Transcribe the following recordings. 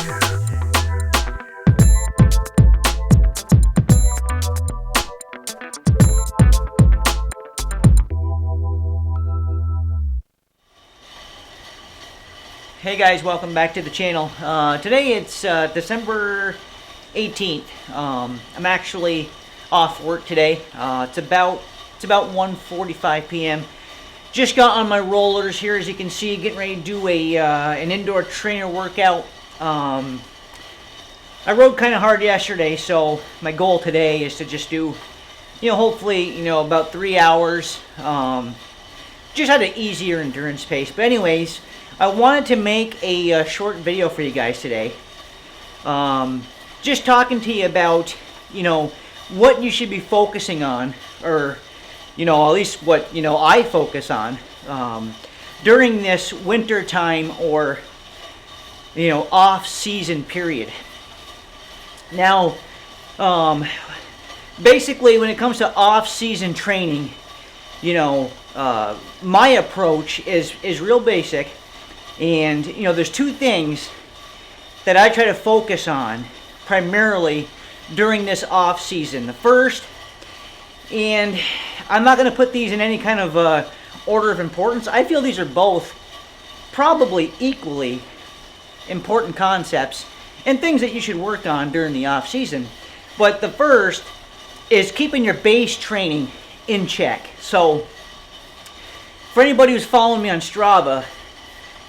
Hey guys, welcome back to the channel. Today it's December 18th. I'm actually off work today. It's about 1:45 p.m. Just got on my rollers here, as you can see, getting ready to do an indoor trainer workout. I rode kind of hard yesterday, so my goal today is to just do, hopefully, about 3 hours. Just at an easier endurance pace. But anyways, I wanted to make a short video for you guys today. Just talking to you about, what you should be focusing on, or, at least what, I focus on during this winter time or, off-season period. Now, basically when it comes to off-season training, my approach is real basic. And, there's two things that I try to focus on primarily during this off season. The first, and I'm not going to put these in any kind of order of importance. I feel these are both probably equally important concepts and things that you should work on during the off season. But the first is keeping your base training in check. So, for anybody who's following me on Strava,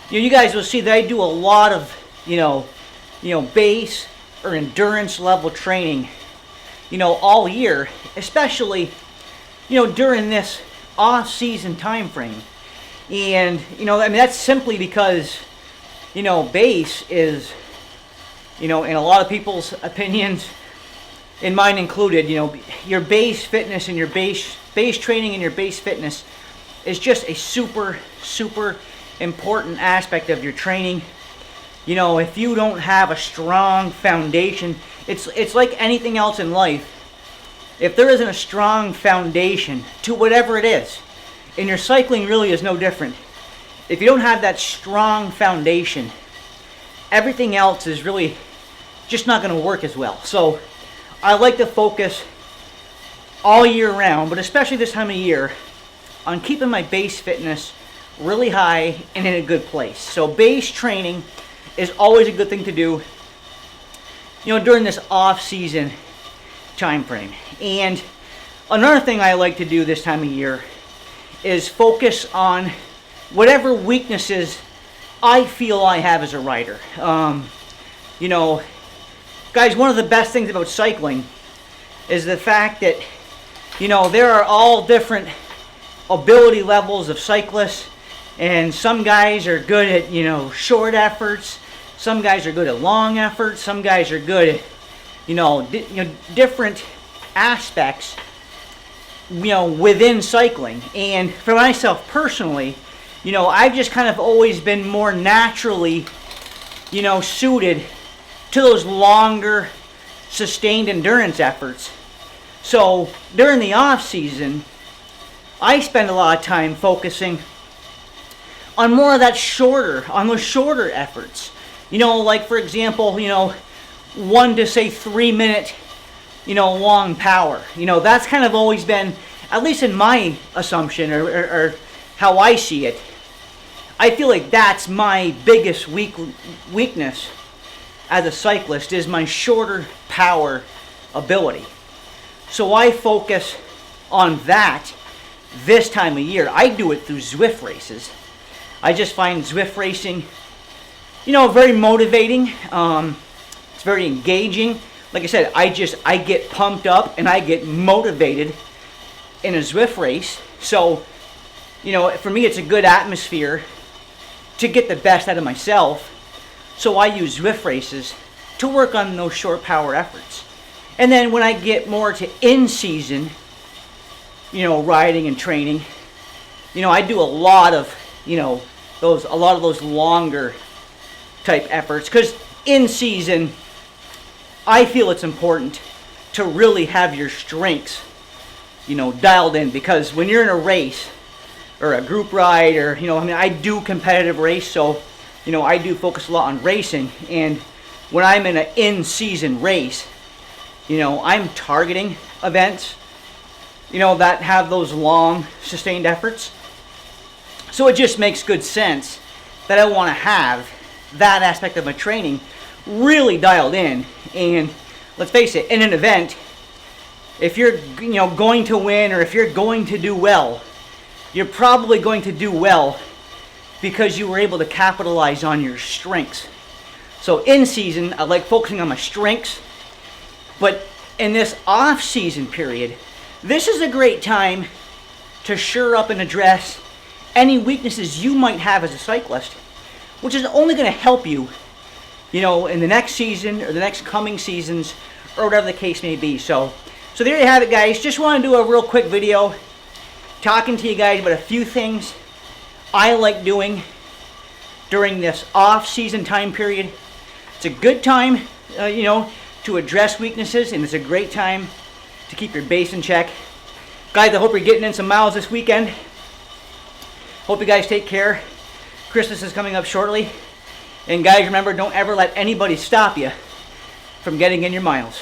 you guys will see that I do a lot of, base or endurance level training, all year, especially, during this off-season time frame. And, that's simply because, base is, in a lot of people's opinions, and mine included, your base fitness and your base training and your base fitness is just a super important aspect of your training. If you don't have a strong foundation, it's like anything else in life. If there isn't a strong foundation to whatever it is, and your cycling really is no different. If you don't have that strong foundation, everything else is really just not going to work as well. So I like to focus all year round, but especially this time of year, on keeping my base fitness really high and in a good place. So base training is always a good thing to do, during this off-season time frame. And another thing I like to do this time of year is focus on whatever weaknesses I feel I have as a rider. Guys, one of the best things about cycling is the fact that, there are all different ability levels of cyclists. And some guys are good at, short efforts. Some guys are good at long efforts. Some guys are good at, different aspects, within cycling. And for myself personally, I've just kind of always been more naturally, suited to those longer, sustained endurance efforts. So during the off season, I spend a lot of time focusing on more of that on those shorter efforts. Like for example, 1 to say 3 minute, long power. That's kind of always been, at least in my assumption or how I see it, I feel like that's my biggest weakness as a cyclist, is my shorter power ability. So I focus on that this time of year. I do it through Zwift races. I just find Zwift racing, very motivating. It's very engaging. Like I said, I get pumped up and I get motivated in a Zwift race. So, for me, it's a good atmosphere to get the best out of myself. So I use Zwift races to work on those short power efforts. And then when I get more to in-season, riding and training, I do a lot of, a lot of those longer type efforts, because in season I feel it's important to really have your strengths dialed in, because when you're in a race or a group ride, or I do competitive race, so I do focus a lot on racing, and when I'm in an in-season race, you know, I'm targeting events, you know, that have those long sustained efforts. So it just makes good sense that I want to have that aspect of my training really dialed in. And let's face it, in an event, if you're, you know, going to win, or if you're going to do well, you're probably going to do well because you were able to capitalize on your strengths. So in season, I like focusing on my strengths, but in this off-season period, this is a great time to shore up and address any weaknesses you might have as a cyclist, which is only going to help you, you know, in the next season or the next coming seasons, or whatever the case may be. So there you have it, guys. Just want to do a real quick video talking to you guys about a few things I like doing during this off-season time period. It's a good time, you know, to address weaknesses, and it's a great time to keep your base in check. Guys, I hope you're getting in some miles this weekend. Hope you guys take care. Christmas is coming up shortly. And guys, remember, don't ever let anybody stop you from getting in your miles.